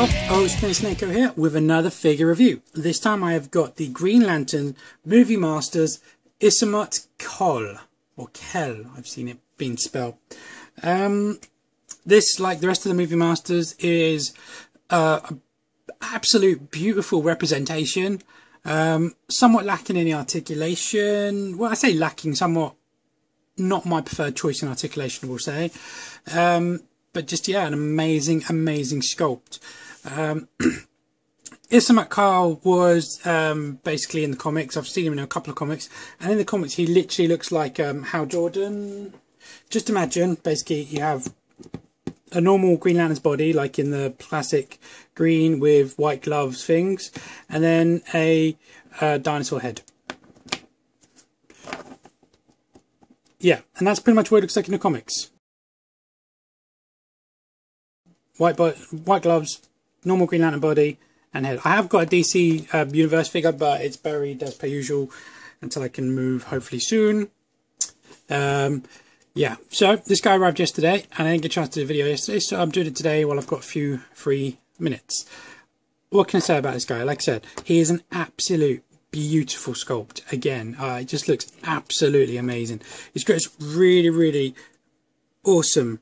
Hello, Snakeo here with another figure review. This time I have got the Green Lantern Movie Masters Isamot Kol, or Kel, I've seen it being spelled. This, like the rest of the Movie Masters, is an absolute beautiful representation. Somewhat lacking in the articulation. Well, I say lacking, somewhat not my preferred choice in articulation, we'll say. But just, yeah, an amazing sculpt. Isamot Kol was basically in the comics. I've seen him in a couple of comics. And in the comics, he literally looks like Hal Jordan. Just imagine, basically, you have a normal Green Lantern's body, like in the classic green with white gloves things. And then a dinosaur head. Yeah, and that's pretty much what it looks like in the comics. White gloves, normal Green Lantern body, and head. I have got a DC Universe figure, but it's buried as per usual until I can move, hopefully soon. Yeah, so this guy arrived yesterday, and I didn't get a chance to do a video yesterday, so I'm doing it today while I've got a few free minutes. What can I say about this guy? Like I said, he is an absolute beautiful sculpt. Again, it just looks absolutely amazing. He's got this really awesome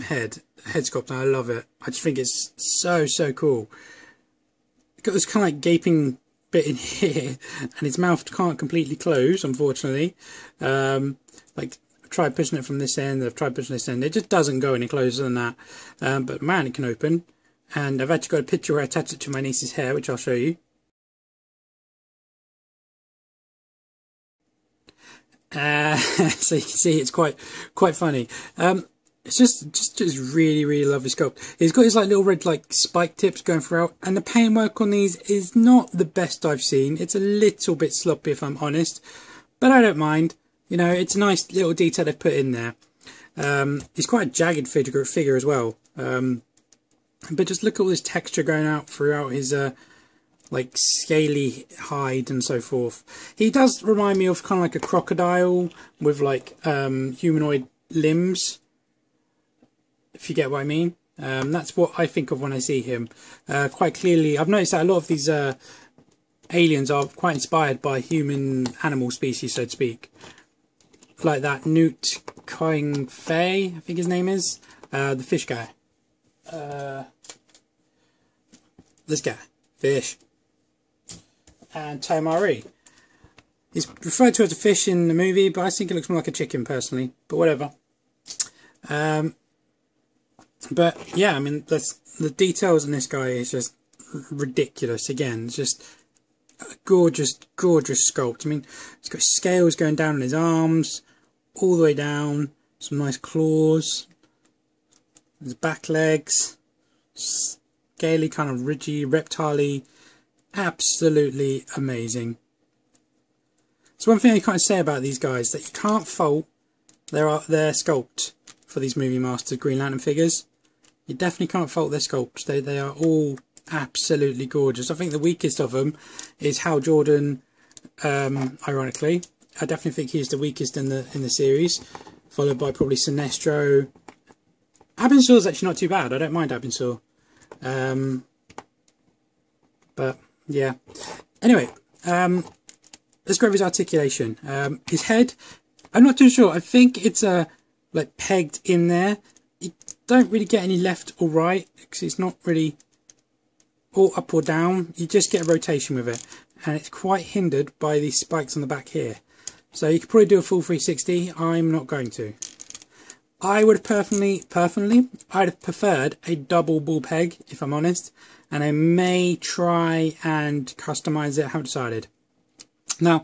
head sculpt, and I love it. I just think it's so cool. Got this kind of like gaping bit in here, and his mouth can't completely close, unfortunately. Like, I've tried pushing it from this end, I've tried pushing this end, it just doesn't go any closer than that. But man, it can open. And I've actually got a picture where I attached it to my niece's hair, which I'll show you. So you can see it's quite funny. It's just really lovely sculpt. He's got his like little red like spike tips going throughout, and the paintwork on these is not the best I've seen. It's a little bit sloppy if I'm honest, but I don't mind. You know, it's a nice little detail they've put in there. He's quite a jagged figure as well. But just look at all this texture going out throughout his like scaly hide and so forth. He does remind me of kind of like a crocodile with like humanoid limbs, if you get what I mean. That's what I think of when I see him. Quite clearly, I've noticed that a lot of these aliens are quite inspired by human animal species, so to speak. Like that Newt Coing Fay, I think his name is. The fish guy. This guy. Fish. And Tomari. He's referred to as a fish in the movie, but I think it looks more like a chicken personally. But whatever. But yeah, I mean, the details in this guy is just ridiculous. Again, it's just a gorgeous sculpt. I mean, he's got scales going down on his arms, all the way down. Some nice claws. His back legs, scaly, kind of ridgy, reptile-y. Absolutely amazing. So one thing you can't say about these guys, that you can't fault their sculpt for these Movie Masters Green Lantern figures. You definitely can't fault their sculpts. They are all absolutely gorgeous. I think the weakest of them is Hal Jordan, ironically. I definitely think he's the weakest in the series, followed by probably Sinestro. Abinsor's actually not too bad. I don't mind Abinsor. But yeah. Anyway, let's go over his articulation. His head, I'm not too sure. I think it's like pegged in there. You don't really get any left or right because it's not really all up or down. You just get a rotation with it, and it's quite hindered by these spikes on the back here. So you could probably do a full 360. I'm not going to. I would personally, I'd have preferred a double ball peg, if I'm honest, and I may try and customize it. I haven't decided. Now,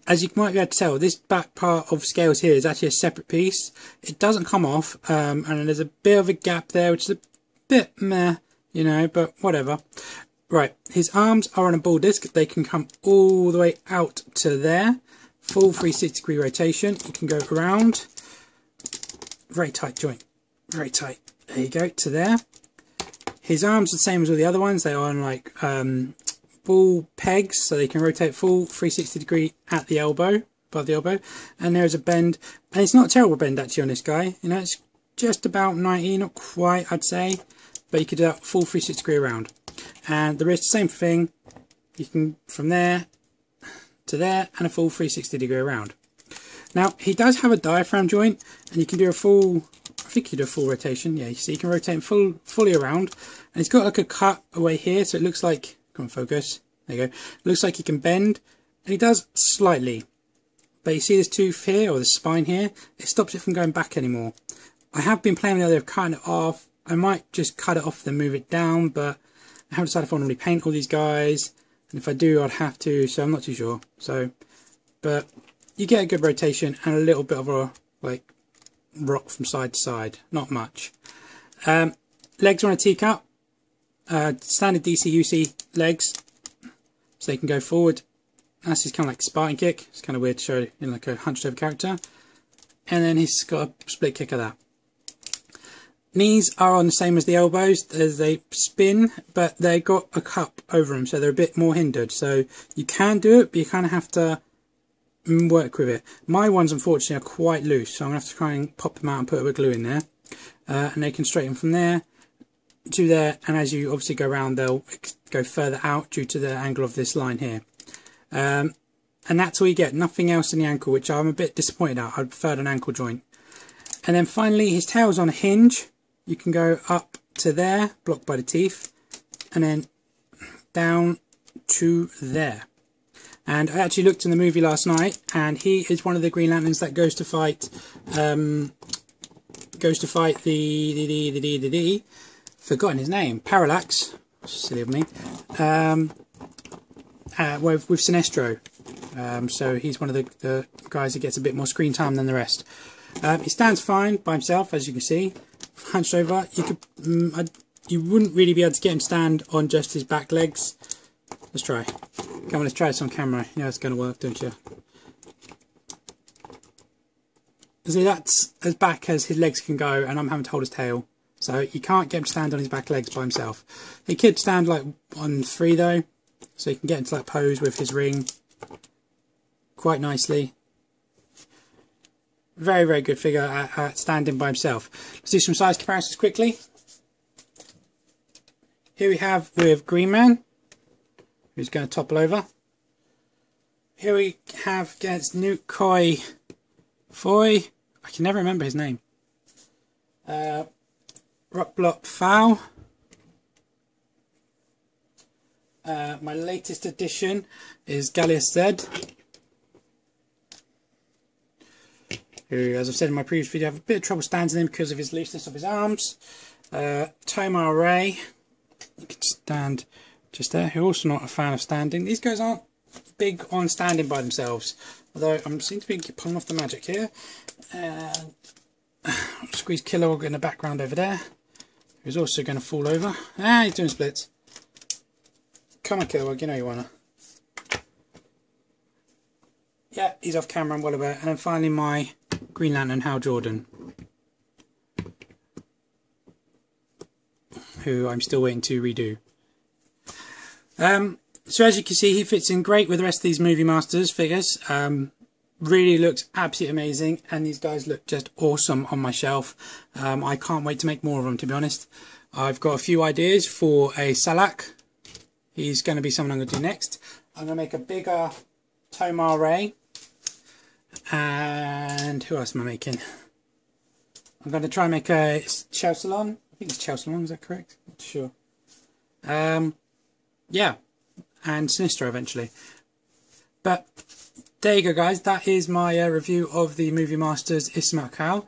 as you might be able to tell, this back part of scales here is actually a separate piece. It doesn't come off, and there's a bit of a gap there, which is a bit meh, you know, but whatever. Right, his arms are on a ball disc. They can come all the way out to there. Full 360-degree rotation. You can go around. Very tight joint. Very tight. There you go, to there. His arms are the same as all the other ones. They are on like ball pegs, so they can rotate full 360-degree at the elbow, above the elbow. And there's a bend, and it's not a terrible bend actually on this guy. You know, it's just about 90, not quite, I'd say. but you could do that full 360 degree around. And the wrist, same thing. You can from there to there and a full 360 degree around. Now he does have a diaphragm joint, and you can do a full, I think you do a full rotation. Yeah, you see, you can rotate him fully around, and he's got like a cut away here, so it looks like, come on, focus. There you go. It looks like he can bend, and he does slightly. But you see this tooth here, or the spine here, it stops it from going back anymore. I have been playing with the idea of cutting it off. I might just cut it off then move it down, but I haven't decided if I want to repaint all these guys. And if I do, I'd have to, so I'm not too sure. So, but you get a good rotation and a little bit of a, like, rock from side to side. Not much. Legs are on a teacup. Standard DC-UC legs. So they can go forward. That's his kind of like Spartan kick. It's kind of weird to show in like a hunched over character. And then he's got a split kick of that. Knees are on the same as the elbows as they spin, but they got a cup over them, so they're a bit more hindered. So you can do it, but you kind of have to work with it. My ones, unfortunately, are quite loose, so I'm going to have to try and pop them out and put a bit of glue in there. And they can straighten from there to there, and as you obviously go around, they'll go further out due to the angle of this line here. And that's all you get, nothing else in the ankle, which I'm a bit disappointed at. I preferred an ankle joint. And then finally, his tail's on a hinge. You can go up to there, blocked by the teeth, and then down to there. And I actually looked in the movie last night, and he is one of the Green Lanterns that goes to fight the forgotten his name, Parallax. Silly of me. With Sinestro. So he's one of the guys that gets a bit more screen time than the rest. He stands fine by himself, as you can see. Hunched over, you wouldn't really be able to get him stand on just his back legs. Let's try. Come on, let's try this on camera. You know it's going to work, don't you? See, that's as back as his legs can go, and I'm having to hold his tail. So you can't get him to stand on his back legs by himself. He could stand like on 3 though, so you can get into that pose with his ring quite nicely. Very, very good figure at standing by himself. Let's do some size comparisons quickly. Here we have with Green Man, who's going to topple over. Here we have against Nuke Koi Foy. I can never remember his name. Rockblop Foul. My latest addition is Gallius Z, who, as I've said in my previous video, I have a bit of trouble standing him because of his looseness of his arms. Tomar Ray, you can stand just there, who's also not a fan of standing. These guys aren't big on standing by themselves, although I seem to be pulling off the magic here. Squeeze Kilowog in the background over there, who's also going to fall over. He's doing splits. Come on, Kilowog, you know you wanna. Yeah, he's off camera, I'm well aware. And then finally my Green Lantern, Hal Jordan, who I'm still waiting to redo. So as you can see, he fits in great with the rest of these Movie Masters figures. Really looks absolutely amazing, and these guys look just awesome on my shelf. I can't wait to make more of them, to be honest. I've got a few ideas for a Salak. He's going to be someone I'm going to do next. I'm going to make a bigger Tomar Ray. And who else am I making? I'm going to try and make a Chausalon. I think it's Chausalon, is that correct? Not sure. Yeah, and Sinistro eventually. But there you go, guys. That is my review of the Movie Masters Isamot Kol.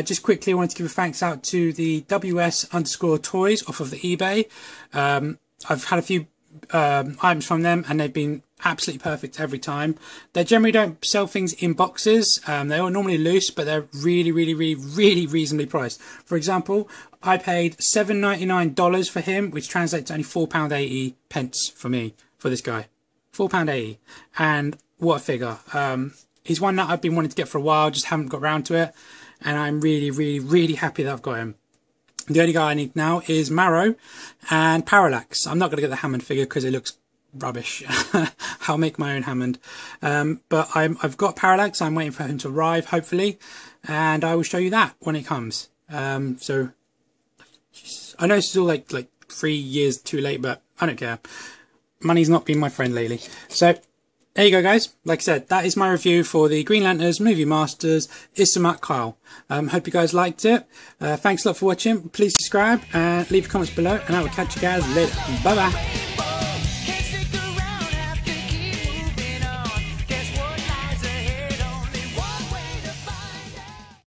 Just quickly, I wanted to give a thanks out to the WS_toys off of the eBay. I've had a few items from them, and they've been absolutely perfect every time. They generally don't sell things in boxes. They are normally loose, but they're really reasonably priced. For example, I paid $7.99 for him, which translates to only £4.80 for me, for this guy. £4.80. And what a figure. He's one that I've been wanting to get for a while, just haven't got around to it. And I'm really happy that I've got him. The only guy I need now is Marrow and Parallax. I'm not going to get the Hammond figure because it looks rubbish. I'll make my own Hammond. But I've got Parallax. I'm waiting for him to arrive, hopefully. And I will show you that when it comes. So, Jesus, I know this is all like 3 years too late, but I don't care. Money's not been my friend lately. So there you go, guys. Like I said, that is my review for the Green Lanterns Movie Masters Isamot Kol. Hope you guys liked it. Thanks a lot for watching. Please subscribe and leave comments below, and I will catch you guys later. Bye bye.